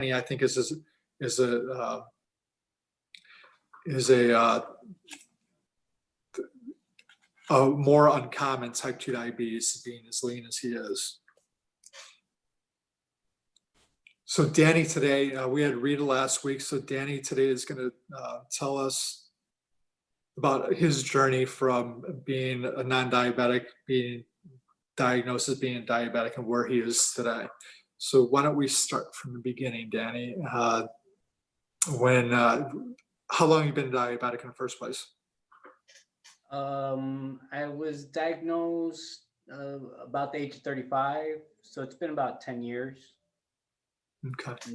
I think is a more uncommon type 2 diabetes, being as lean as he is. So Danny today, we had Rita last week. So Danny today is going to tell us about his journey from being a non-diabetic, being diagnosed as being diabetic, and where he is today. So why don't we start from the beginning, Danny? How long have you been diabetic in the first place? I was diagnosed about the age of 35, so it's been about 10 years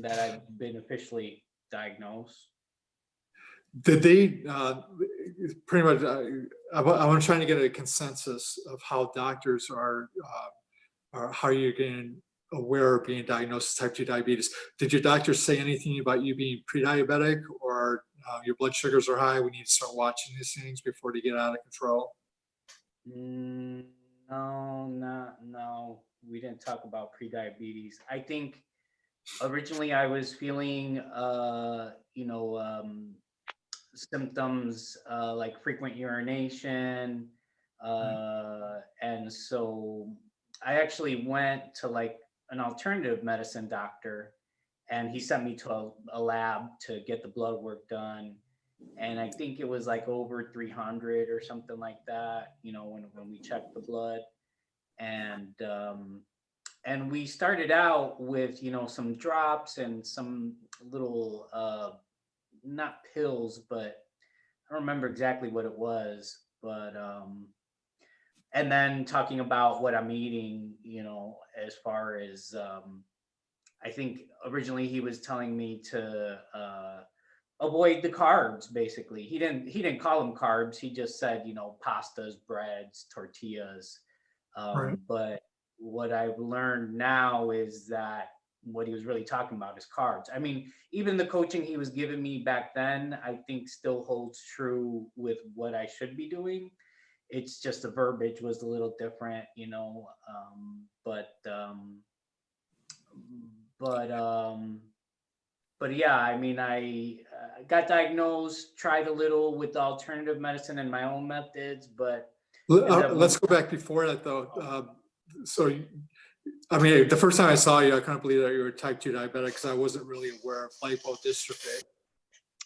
that I've been officially diagnosed. Did they pretty much? I'm trying to get a consensus of how doctors are how you're getting aware of being diagnosed as type 2 diabetes. Did your doctor say anything about you being pre-diabetic, or your blood sugars are high, we need to start watching these things before they get out of control? No, we didn't talk about pre-diabetes. I think originally I was feeling symptoms like frequent urination, and so I actually went to like an alternative medicine doctor, and he sent me to a lab to get the blood work done. And I think it was like over 300 or something like that, when we checked the blood. And we started out with, some drops and some little, not pills, but I don't remember exactly what it was, but, and then talking about what I'm eating, as far as, I think originally he was telling me to avoid the carbs. Basically, he didn't call them carbs. He just said, pastas, breads, tortillas. Right. But what I've learned now is that what he was really talking about is carbs. I mean, even the coaching he was giving me back then, I think still holds true with what I should be doing. It's just the verbiage was a little different, but yeah, I mean, I got diagnosed, tried a little with alternative medicine and my own methods, but let's go back before that though. I mean, the first time I saw you, I couldn't believe that you were type 2 diabetic, because I wasn't really aware of lipodystrophy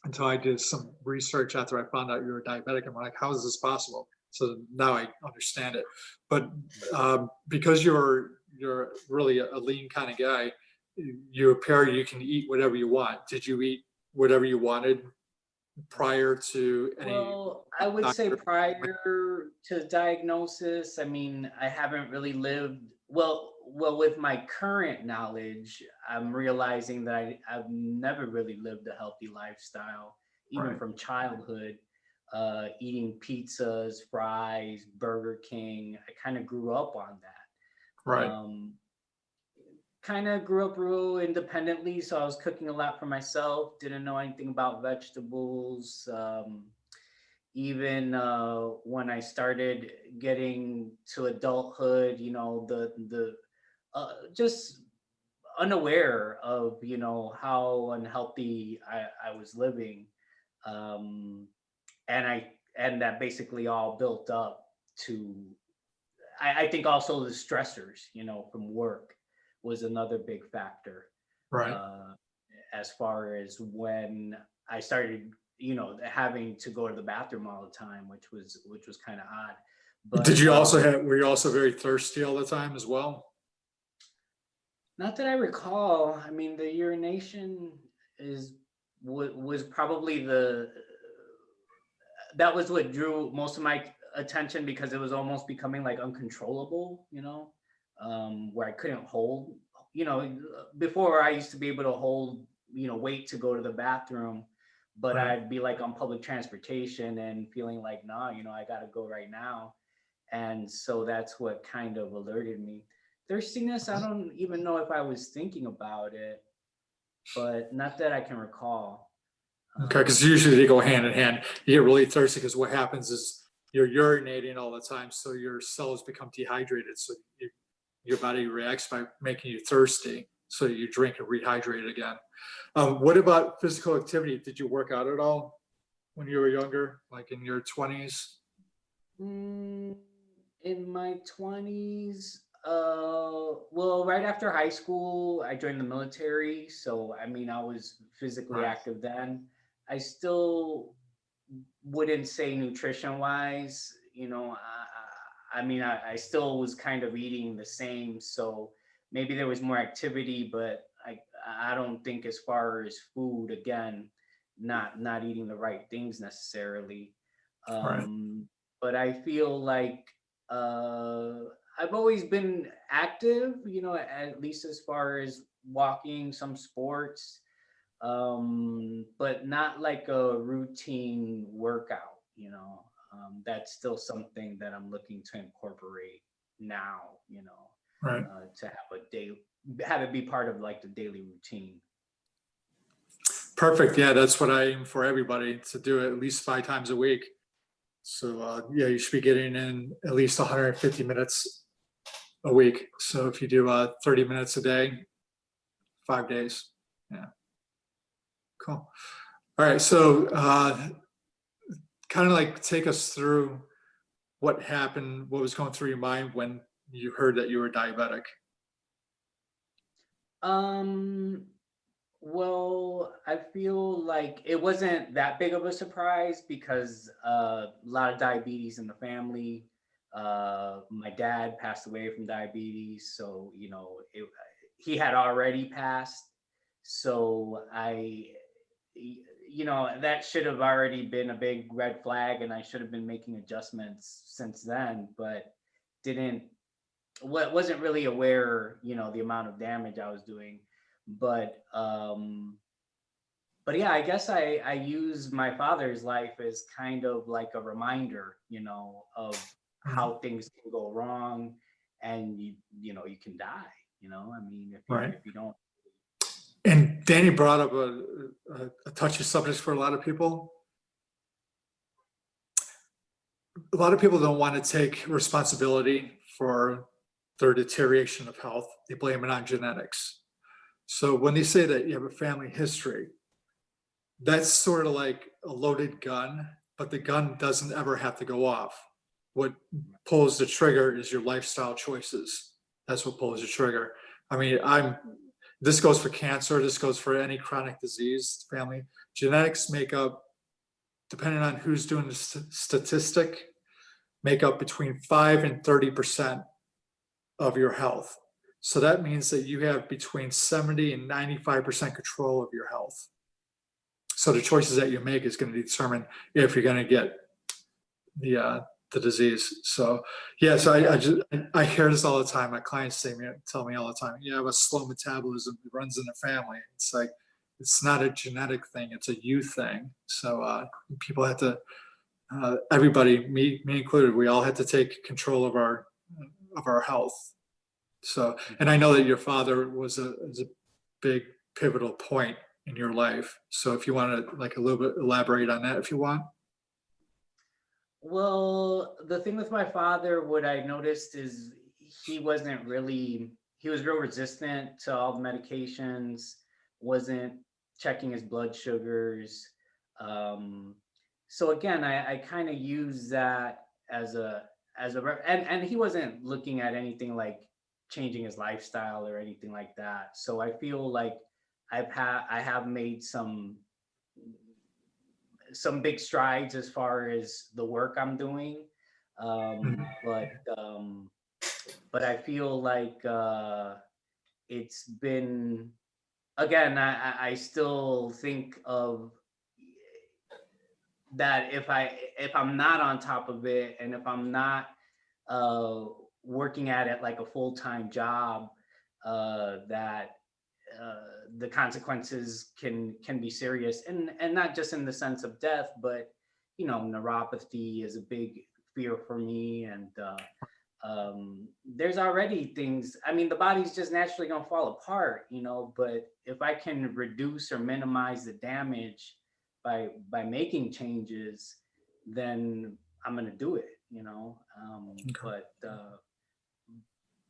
until I did some research after I found out you were diabetic. I'm like, how is this possible? So now I understand it. But because you're really a lean kind of guy, you can eat whatever you want. Did you eat whatever you wanted prior to any? Well, I would say prior to diagnosis, I mean, I haven't really lived well with my current knowledge. I'm realizing that I've never really lived a healthy lifestyle, even from childhood. Eating pizzas, fries, Burger King. I kind of grew up on that. Right. Kind of grew up real independently, so I was cooking a lot for myself. Didn't know anything about vegetables. Even when I started getting to adulthood, the just unaware of how unhealthy I was living. And that basically all built up to, I think also the stressors, from work was another big factor. Right. As far as when I started, having to go to the bathroom all the time, which was kind of odd. But were you also very thirsty all the time as well? Not that I recall. I mean, the urination was probably that was what drew most of my attention, because it was almost becoming like uncontrollable, where I couldn't hold, before I used to be able to hold, wait to go to the bathroom, but Right. I'd be like on public transportation and feeling like, nah, I got to go right now. And so that's what kind of alerted me. Thirstiness, I don't even know if I was thinking about it, but not that I can recall. Okay, because usually they go hand in hand. You get really thirsty because what happens is you're urinating all the time, so your cells become dehydrated. So your body reacts by making you thirsty. so you drink and rehydrate again. What about physical activity? Did you work out at all when you were younger, like in your 20s? In my 20s, well, right after high school, I joined the military. So, I mean, I was physically Right. active then. I still wouldn't say nutrition wise, I mean, I still was kind of eating the same. So maybe there was more activity, but I don't think as far as food, again, not eating the right things necessarily. Right. But I feel like I've always been active, at least as far as walking, some sports, but not like a routine workout, that's still something that I'm looking to incorporate now, Right. to have it be part of like the daily routine. Perfect. Yeah, that's what I aim for everybody, to do it at least 5 times a week. So yeah, you should be getting in at least 150 minutes a week. So if you do 30 minutes a day, 5 days. Yeah. Cool. All right. So kind of like take us through what happened, what was going through your mind when you heard that you were diabetic. Well, I feel like it wasn't that big of a surprise because a lot of diabetes in the family. My dad passed away from diabetes, so he had already passed. So that should have already been a big red flag, and I should have been making adjustments since then, but didn't. Wasn't really aware, the amount of damage I was doing. But yeah, I guess I use my father's life as kind of like a reminder, of Mhm. how things can go wrong, and you can die. I mean, Right. if you don't. And Danny brought up a touchy subject for a lot of people. A lot of people don't want to take responsibility for their deterioration of health. They blame it on genetics. So when they say that you have a family history, that's sort of like a loaded gun, but the gun doesn't ever have to go off. What pulls the trigger is your lifestyle choices. That's what pulls the trigger. I mean, this goes for cancer, this goes for any chronic disease, family. Genetics make up, depending on who's doing the statistic, make up between 5 and 30% of your health. So that means that you have between 70 and 95% control of your health. So the choices that you make is going to determine if you're going to get the disease. So yeah, so I hear this all the time. My clients tell me all the time, you have a slow metabolism, it runs in the family. It's like, it's not a genetic thing, it's a you thing. So people have to, everybody, me included, we all had to take control of our health. So, and I know that your father was a big pivotal point in your life. So if you want to like a little bit elaborate on that, if you want. Well, the thing with my father, what I noticed is he was real resistant to all the medications, wasn't checking his blood sugars. So again, I kind of use that and he wasn't looking at anything like changing his lifestyle or anything like that. So I feel like I have made some big strides as far as the work I'm doing. But I feel like it's been, again, I still think of that if I'm not on top of it, and if I'm not working at it like a full-time job, that the consequences can be serious, and not just in the sense of death, but neuropathy is a big fear for me. And there's already things, I mean, the body's just naturally going to fall apart, but if I can reduce or minimize the damage by making changes, then I'm going to do it. Okay.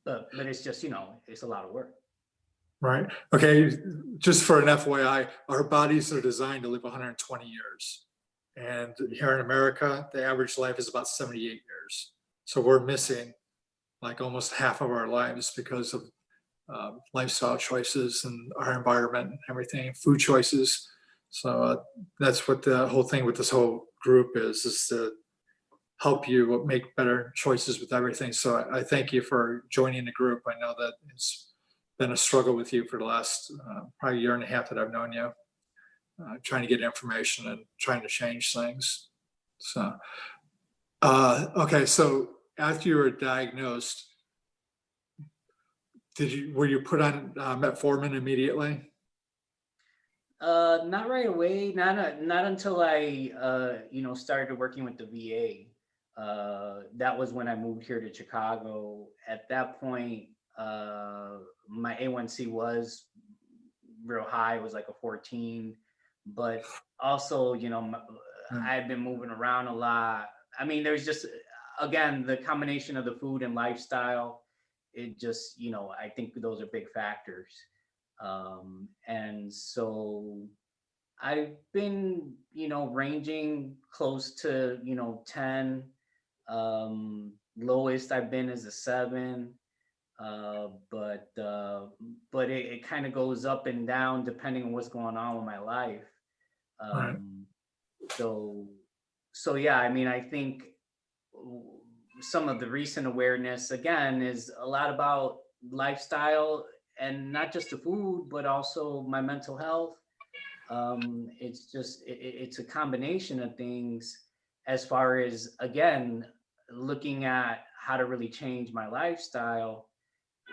But it's just, it's a lot of work. Right. Okay. Just for an FYI, our bodies are designed to live 120 years. And here in America, the average life is about 78 years. So we're missing like almost half of our lives because of lifestyle choices and our environment and everything, food choices. So that's what the whole thing with this whole group is to help you make better choices with everything. So I thank you for joining the group. I know that it's been a struggle with you for the last probably year and a half that I've known you, trying to get information and trying to change things. So, okay. So after you were diagnosed, were you put on metformin immediately? Not right away. Not until I, started working with the VA. That was when I moved here to Chicago. At that point, my A1C was real high. It was like a 14, but also, I've been moving around a lot. I mean, there's just, again, the combination of the food and lifestyle. It just, I think those are big factors. And so I've been, ranging close to, 10. Lowest I've been is a 7. But it kind of goes up and down depending on what's going on with my life. Right. So yeah, I mean, I think some of the recent awareness again is a lot about lifestyle, and not just the food, but also my mental health. It's just it's a combination of things as far as, again, looking at how to really change my lifestyle.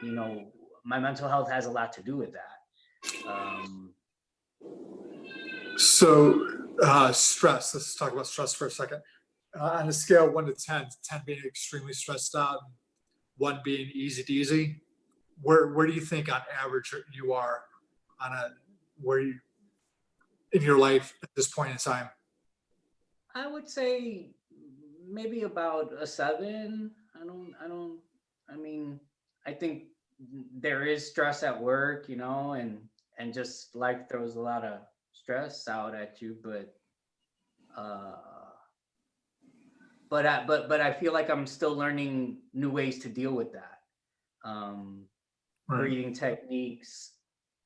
My mental health has a lot to do with that. So stress, let's talk about stress for a second. On a scale of 1 to 10, 10 being extremely stressed out, and 1 being easy peasy, where do you think on average you are on where you in your life at this point in time? I would say maybe about a 7. I mean, I think there is stress at work, and just life throws a lot of stress out at you, uh, but I feel like I'm still learning new ways to deal with that. Right. Breathing techniques,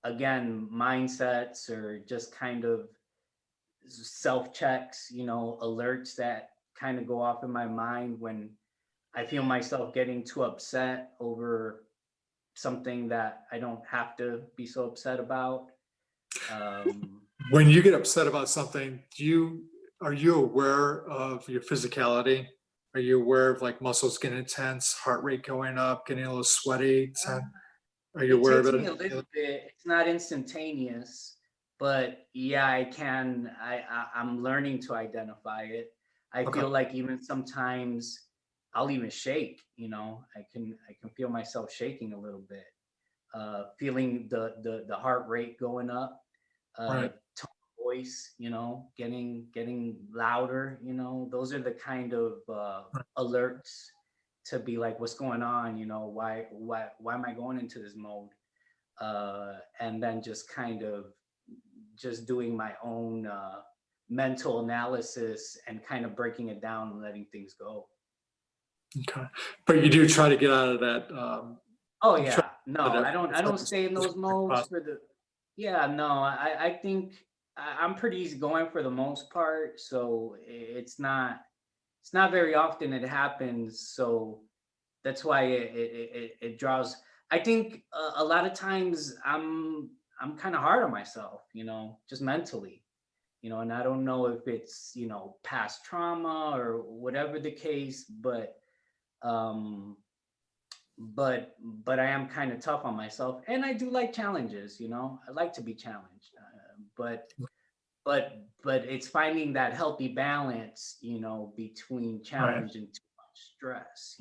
again, mindsets, or just kind of self-checks, alerts that kind of go off in my mind when I feel myself getting too upset over something that I don't have to be so upset about. When you get upset about something, are you aware of your physicality? Are you aware of like muscles getting tense, heart rate going up, getting a little sweaty? Are you It aware of takes it? me a little bit. It's not instantaneous, but yeah, I can. I'm learning to identify it. I Okay. feel like even sometimes I'll even shake. I can feel myself shaking a little bit, feeling the heart rate going up, Right. tone of voice, getting louder. Those are the kind of alerts to be like, what's going on? Why am I going into this mode? And then just kind of just doing my own mental analysis and kind of breaking it down and letting things go. Okay. But you do try to get out of that. Oh You try yeah, no, I don't stay in those modes for the. Yeah, no, I think I'm pretty easygoing for the most part. So it's not very often it happens. So that's why it draws. I think a lot of times I'm kind of hard on myself, just mentally, and I don't know if it's, past trauma or whatever the case, um, but I am kind of tough on myself, and I do like challenges, I like to be challenged, but it's finding that healthy balance, between Right. challenge and too much stress.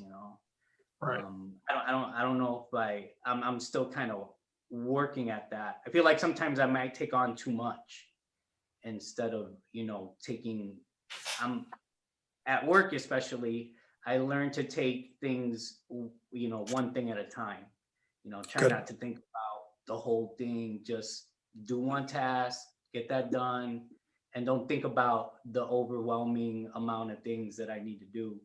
Right. I don't know if I'm still kind of working at that. I feel like sometimes I might take on too much instead of, taking, I'm at work, especially, I learned to take things, one thing at a time, try Good. not to think about the whole thing. Just do one task, get that done, and don't think about the overwhelming amount of things that I need to do.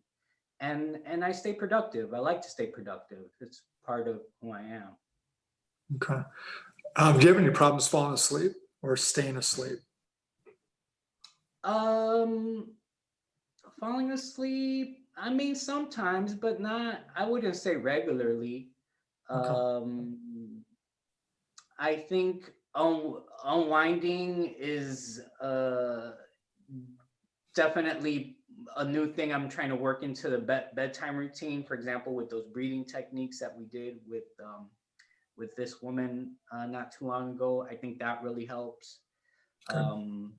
And I stay productive. I like to stay productive. It's part of who I am. Okay. Do you have any problems falling asleep or staying asleep? Falling asleep, I mean, sometimes, but not, I wouldn't say regularly. Okay. I think unwinding is definitely a new thing I'm trying to work into the bedtime routine. For example, with those breathing techniques that we did with this woman not too long ago, I think that really helps. Good.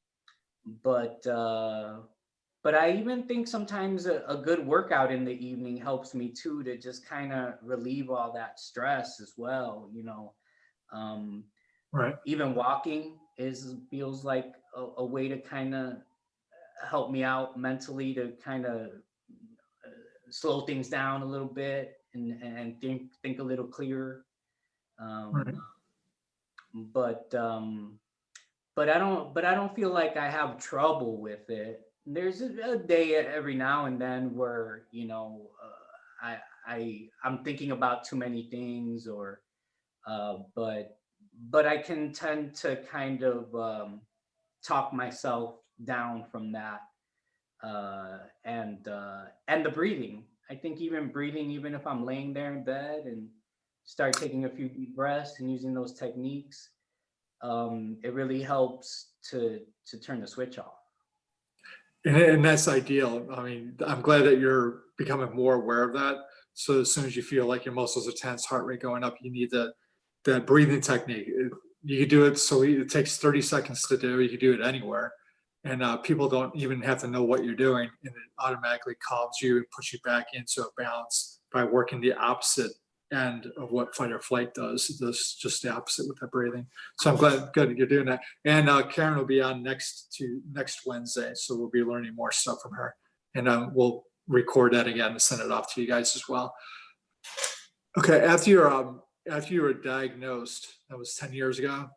But I even think sometimes a good workout in the evening helps me too, to just kind of relieve all that stress as well. Right. Even walking feels like a way to kind of help me out mentally, to kind of slow things down a little bit and think a little clearer. Right. But I don't feel like I have trouble with it. There's a day every now and then where I'm thinking about too many things, or but I can tend to kind of talk myself down from that. And the breathing. I think even breathing, even if I'm laying there in bed and start taking a few deep breaths and using those techniques, it really helps to turn the switch off. And that's ideal. I mean, I'm glad that you're becoming more aware of that. So as soon as you feel like your muscles are tense, heart rate going up, you need that breathing technique. You can do it. So it takes 30 seconds to do. You can do it anywhere. And people don't even have to know what you're doing. And it automatically calms you and puts you back into a balance by working the opposite end of what fight or flight does. It does just the opposite with the breathing. So I'm glad good you're doing that. And Karen will be on next Wednesday, so we'll be learning more stuff from her, and we'll record that again and send it off to you guys as well. Okay, after you were diagnosed, that was 10 years ago.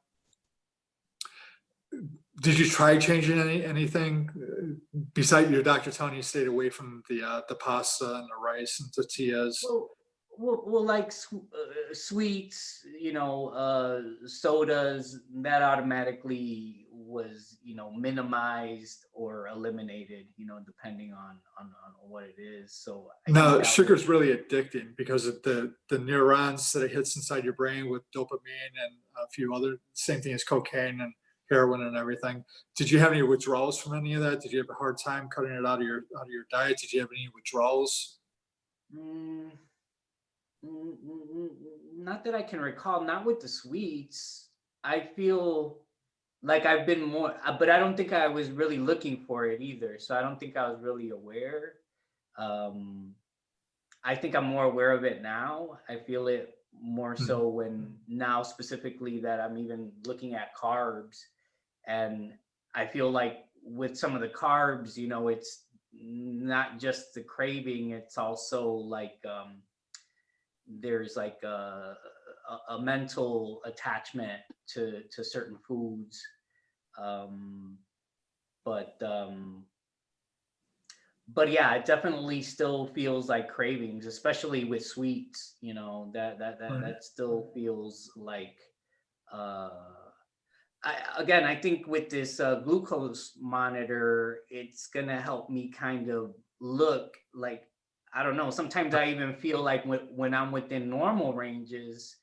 Did you try changing anything besides your doctor telling you stayed away from the pasta and the rice and tortillas? Well, like sweets, sodas, that automatically was, minimized or eliminated, depending on what it is. So No, sugar is really addicting because of the neurons that it hits inside your brain with dopamine and a few other, same thing as cocaine and heroin and everything. Did you have any withdrawals from any of that? Did you have a hard time cutting it out of your diet? Did you have any withdrawals? Not that I can recall. Not with the sweets. I feel like I've been more, but I don't think I was really looking for it either. So I don't think I was really aware. I think I'm more aware of it now. I feel it more so when now specifically that I'm even looking at carbs, and I feel like with some of the carbs, it's not just the craving, it's also like there's like a mental attachment to certain foods. But yeah, it definitely still feels like cravings, especially with sweets, that still feels like, I think with this glucose monitor, it's gonna help me kind of look like, I don't know, sometimes I even feel like when I'm within normal ranges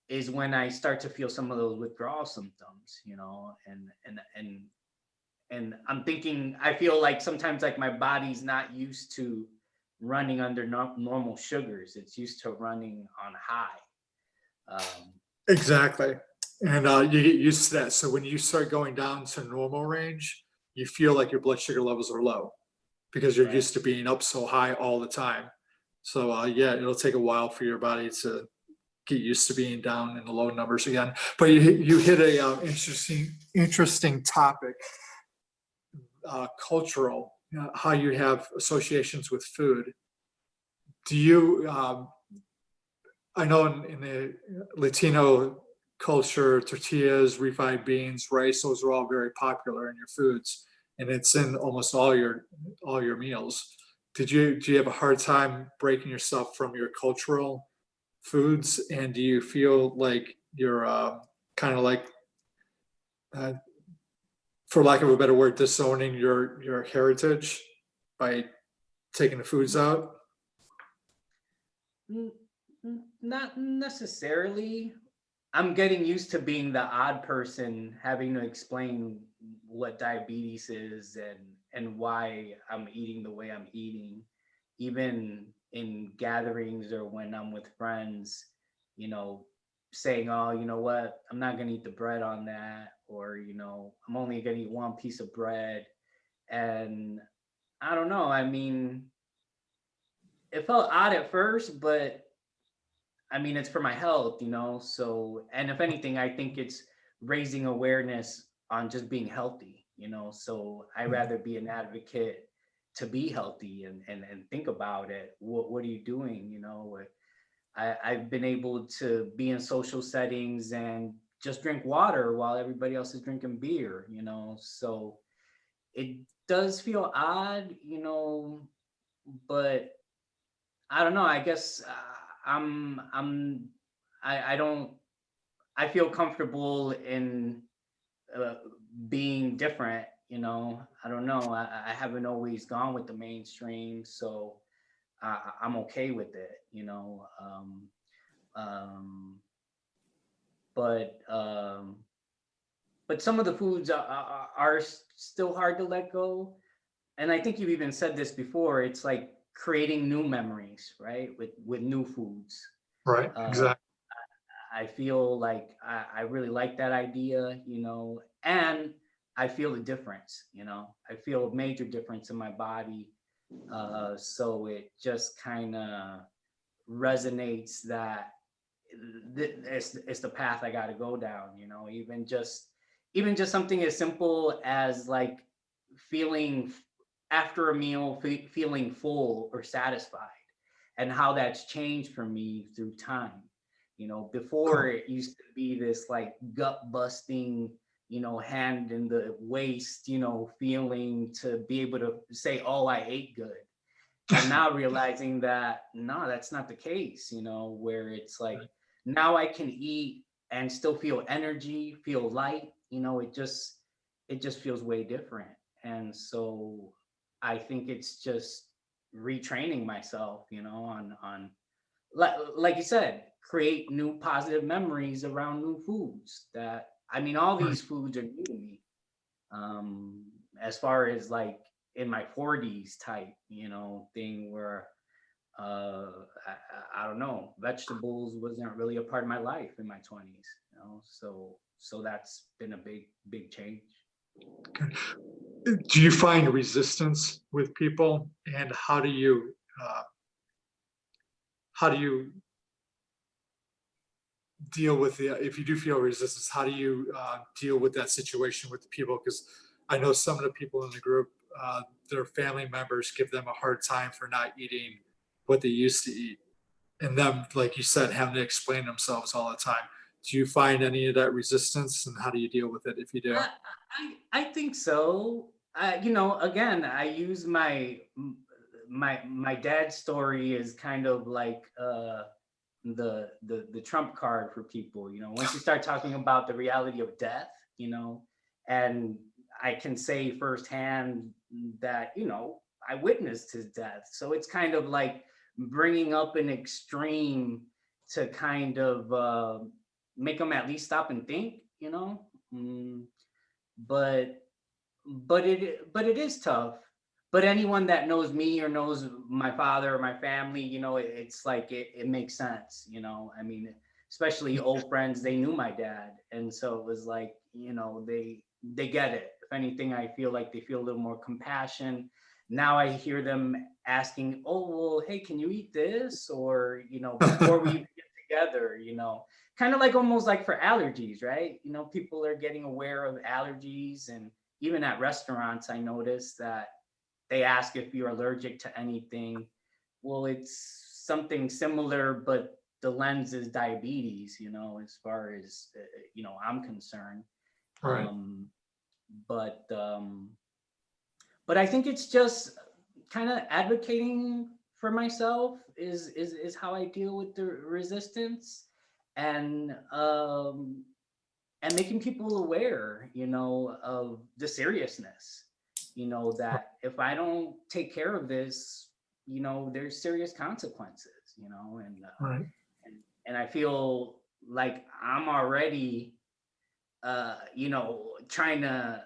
is when I start to feel some of those withdrawal symptoms, and I'm thinking, I feel like sometimes like my body's not used to running under normal sugars. It's used to running on high. Exactly. And you get used to that. So when you start going down to normal range, you feel like your blood sugar levels are low because you're used to being up so high all the time. So yeah, it'll take a while for your body to get used to being down in the low numbers again. But you hit a interesting topic, cultural, how you have associations with food. Do you? I know in the Latino culture, tortillas, refined beans, rice, those are all very popular in your foods, and it's in almost all your meals. Do you have a hard time breaking yourself from your cultural foods, and do you feel like you're kind of like, uh, for lack of a better word, disowning your heritage by taking the foods out? N- Not necessarily. I'm getting used to being the odd person having to explain what diabetes is and why I'm eating the way I'm eating, even in gatherings or when I'm with friends, you know, saying, oh, you know what, I'm not gonna eat the bread on that, or I'm only gonna eat one piece of bread. And I don't know, I mean, it felt odd at first, but I mean, it's for my health, So, and if anything, I think it's raising awareness on just being healthy. So I rather be an advocate to be healthy and think about it. What are you doing? I've been able to be in social settings and just drink water while everybody else is drinking beer. So it does feel odd, but I don't know. I guess I'm I don't I feel comfortable in uh, being different. I don't know. I haven't always gone with the mainstream, so I'm okay with it. Um, but some of the foods are still hard to let go. And I think you've even said this before. It's like creating new memories, right? With new foods. Right, Uh, exactly. I feel like I really like that idea, and I feel the difference. I feel a major difference in my body. So it just kind of resonates that it's the path I got to go down. Even just something as simple as like feeling after a meal, feeling full or satisfied, and how that's changed for me through time. Before Cool. it used to be this like gut busting, hand in the waist, feeling to be able to say, oh, I ate good. And now realizing that, no, that's not the case, where it's like, now I can eat and still feel energy, feel light, it just feels way different. And so I think it's just retraining myself, on like you said, create new positive memories around new foods that, I mean, all Right. these foods are new to me. Um, as far as like in my 40s type, thing where uh I don't know, vegetables wasn't really a part of my life in my 20s. So that's been a big change. Do you find resistance with people, and how do you deal with the, if you do feel resistance, how do you deal with that situation with the people? Because I know some of the people in the group, their family members give them a hard time for not eating what they used to eat, and them, like you said, having to explain themselves all the time. Do you find any of that resistance, and how do you deal with it if you do? I think so. Again, I use my dad's story is kind of like the trump card for people. Once you start talking about the reality of death, and I can say firsthand that I witnessed his death. So it's kind of like bringing up an extreme to kind of make them at least stop and think. But but it is tough. But anyone that knows me or knows my father or my family, it's like it makes sense. I mean, especially old friends, they knew my dad, and so it was like, they get it. If anything, I feel like they feel a little more compassion. Now I hear them asking, oh, well, hey, can you eat this? Or before we even get together. Kind of like almost like for allergies, right? People are getting aware of allergies. And even at restaurants, I noticed that they ask if you're allergic to anything. Well, it's something similar, but the lens is diabetes, you know, as far as, you know, I'm concerned. Right. But I think it's just kind of advocating for myself is how I deal with the resistance, and making people aware, you know, of the seriousness, you know, that if I don't take care of this, you know, there's serious consequences, you know, Right. and I feel like I'm already, you know, trying to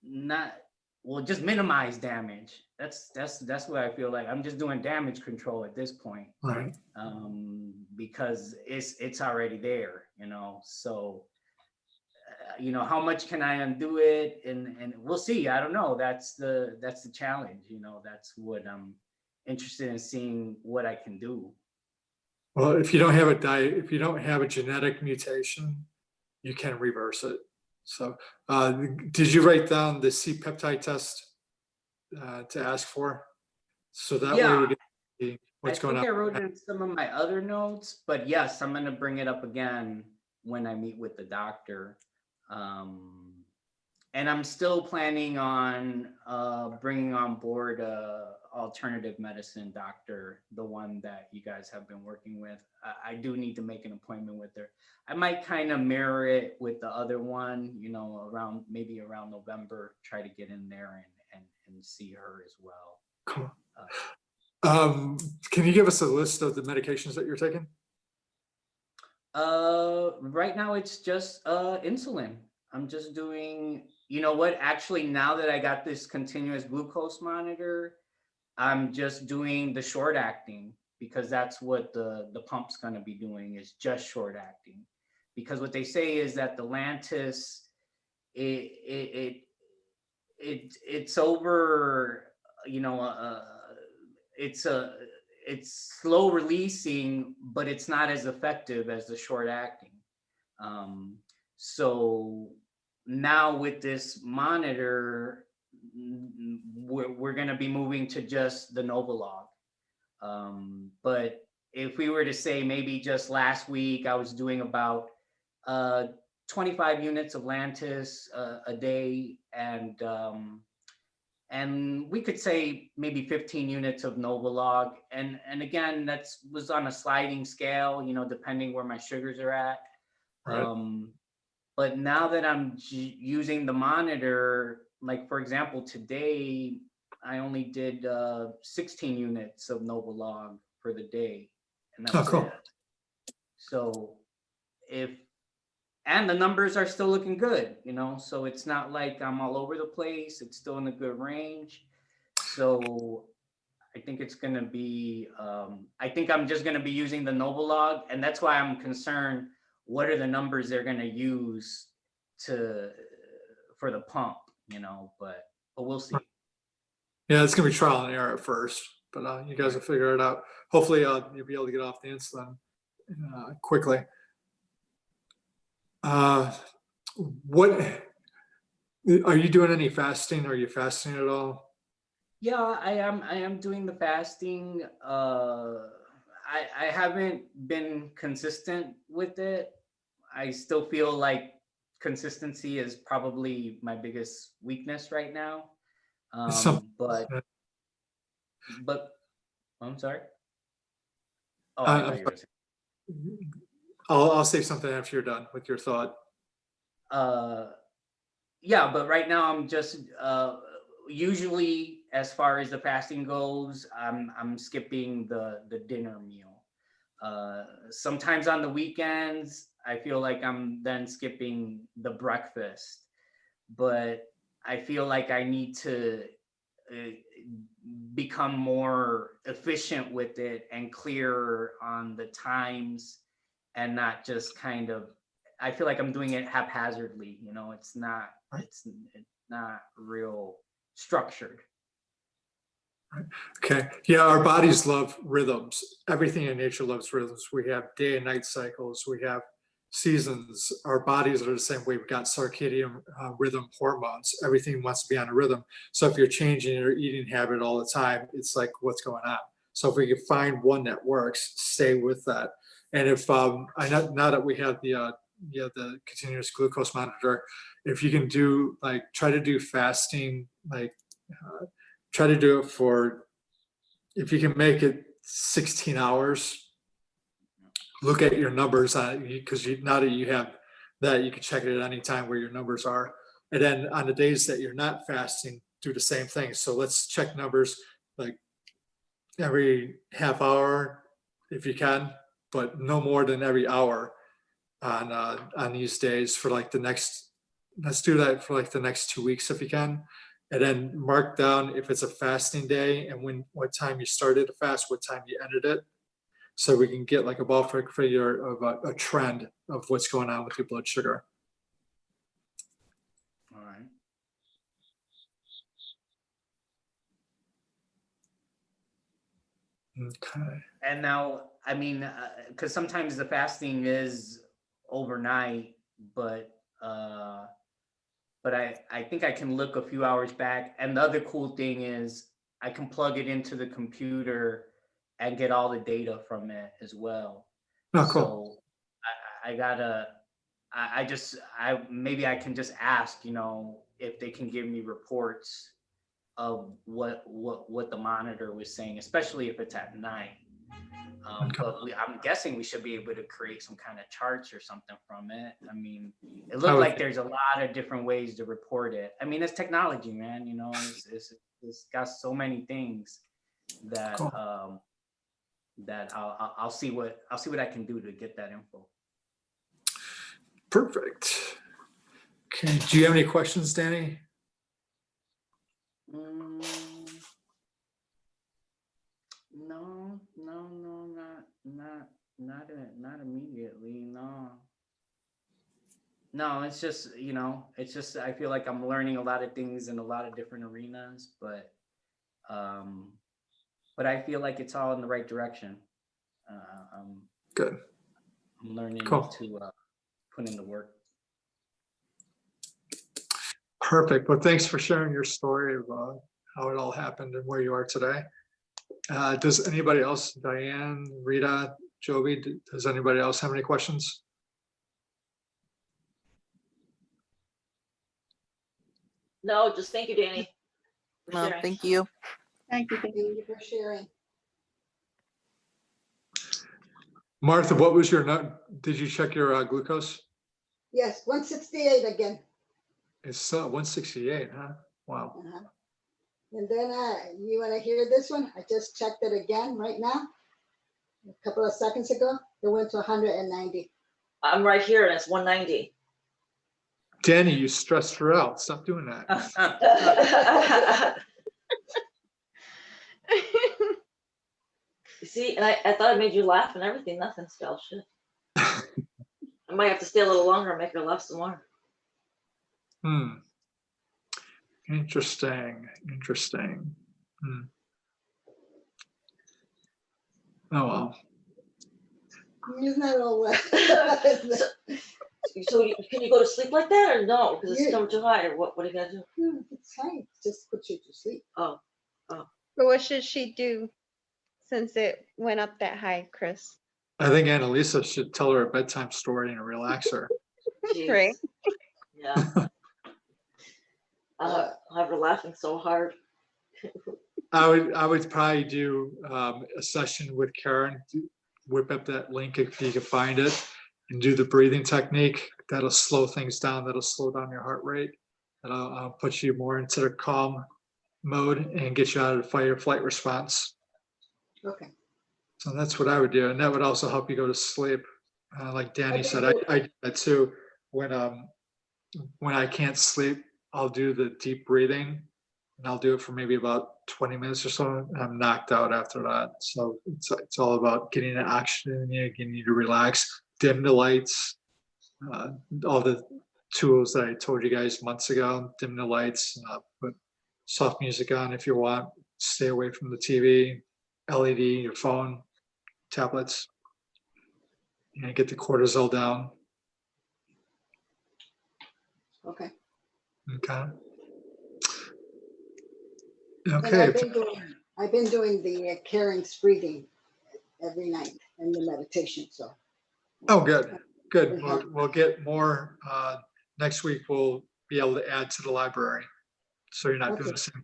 not, well, just minimize damage. That's what I feel like. I'm just doing damage control at this point, Right. because it's already there, you know. So, you know, how much can I undo it, and we'll see. I don't know. That's the challenge, you know. That's what I'm interested in, seeing what I can do. Well, if you don't have if you don't have a genetic mutation, you can reverse it. So, did you write down the C-peptide test to ask for? So that way Yeah, we can see what's going on. I wrote it in some of my other notes, but yes, I'm going to bring it up again when I meet with the doctor. And I'm still planning on bringing on board a alternative medicine doctor, the one that you guys have been working with. I do need to make an appointment with her. I might kind of mirror it with the other one, you know, maybe around November, try to get in there and see her as well. Cool. Can you give us a list of the medications that you're taking? Right now it's just insulin. I'm just doing, you know what, actually, now that I got this continuous glucose monitor, I'm just doing the short acting, because that's what the pump's going to be doing, is just short acting. Because what they say is that the Lantus, it's over, you know, it's slow releasing, but it's not as effective as the short acting. So now with this monitor, we're going to be moving to just the Novolog. But if we were to say, maybe just last week, I was doing about 25 units of Lantus a day, and we could say maybe 15 units of Novolog. And again, was on a sliding scale, you know, depending where my sugars are at. Right. But now that I'm using the monitor, like for example, today, I only did 16 units of Novolog for the day, and that's cool. it. So and the numbers are still looking good, you know, so it's not like I'm all over the place. It's still in a good range. So I think it's going to be, I think I'm just going to be using the Novolog, and that's why I'm concerned. What are the numbers they're going to use for the pump, you know, but we'll see. Yeah, it's going to be trial and error at first, but you guys will figure it out. Hopefully you'll be able to get off the insulin quickly. What are you doing? Any fasting? Are you fasting at all? Yeah, I am doing the fasting. I haven't been consistent with it. I still feel like consistency is probably my biggest weakness right now. But I'm sorry. Oh, I thought you were saying. I'll say something after you're done with your thought. Yeah, but right now I'm just usually, as far as the fasting goes, I'm skipping the dinner meal. Sometimes on the weekends, I feel like I'm then skipping the breakfast, but I feel like I need to become more efficient with it and clearer on the times, and not just kind of, I feel like I'm doing it haphazardly, you know, it's not real structured. Okay. Yeah, our bodies love rhythms. Everything in nature loves rhythms. We have day and night cycles. We have seasons. Our bodies are the same way. We've got circadian rhythm hormones. Everything wants to be on a rhythm. So if you're changing your eating habit all the time, it's like, what's going on? So if we can find one that works, stay with that. And if I know now that we have the continuous glucose monitor, if you can do try to do fasting, try to do it for, if you can make it 16 hours, look at your numbers on it, because now that you have that, you can check it at any time where your numbers are. And then on the days that you're not fasting, do the same thing. So let's check numbers like every half hour if you can, but no more than every hour on these days for like the next, let's do that for like the next 2 weeks if you can. And then mark down if it's a fasting day and what time you started the fast, what time you ended it. So we can get like a ballpark figure of a trend of what's going on with your blood sugar. All right. Okay. And now, I mean, because sometimes the fasting is overnight, but I think I can look a few hours back. And the other cool thing is I can plug it into the computer and get all the data from it as well. Oh, cool. So maybe I can just ask, if they can give me reports of what the monitor was saying, especially if it's at night. But I'm guessing we should be able to create some kind of charts or something from it. I mean, it looked like there's a lot of different ways to report it. I mean, it's technology, man. It's got so many things that Cool. that I'll see what I can do to get that info. Perfect. Okay. Do you have any questions, Danny? No, not immediately. No, it's just, I feel like I'm learning a lot of things in a lot of different arenas, but I feel like it's all in the right direction. Good. I'm learning Cool. to put in the work. Perfect. Well, thanks for sharing your story of how it all happened and where you are today. Does anybody else, Diane, Rita, Joby, does anybody else have any questions? No, just thank you, Danny. No, thank you. Thank you for sharing. Martha, what was your note? Did you check your glucose? Yes, 168 again. It's 168, huh? Wow. And then you want to hear this one? I just checked it again right now. A couple of seconds ago, it went to 190. I'm right here and it's 190. Danny, you stressed her out. Stop doing that. You see, and I thought I made you laugh and everything. Nothing, spell shit. I might have to stay a little longer and make her laugh some more. Interesting. Oh, well. Isn't that all well? So can you go to sleep like that or no? Because it's still too high. Or what are you gonna do? It's fine. Just put you to sleep. Oh. But what should she do since it went up that high, Chris? I think Annalisa should tell her a bedtime story and relax her. Jeez. Right. Yeah. I'll have her laughing so hard. I would probably do a session with Karen, whip up that link if you can find it, and do the breathing technique. That'll slow things down. That'll slow down your heart rate. That'll put you more into the calm mode and get you out of the fight or flight response. Okay. So that's what I would do, and that would also help you go to sleep. Like Danny said, I do that too. When I can't sleep, I'll do the deep breathing, and I'll do it for maybe about 20 minutes or so, and I'm knocked out after that. So it's all about getting the oxygen in you, getting you to relax, dim the lights, all the tools that I told you guys months ago, dim the lights, put soft music on if you want, stay away from the TV, LED, your phone, tablets, and get the cortisol down. Okay. Okay. And Okay. I've been doing the Karen's breathing every night and the meditation. So Oh, good, good. We'll get more. Next week, we'll be able to add to the library. So you're not doing Okay. the same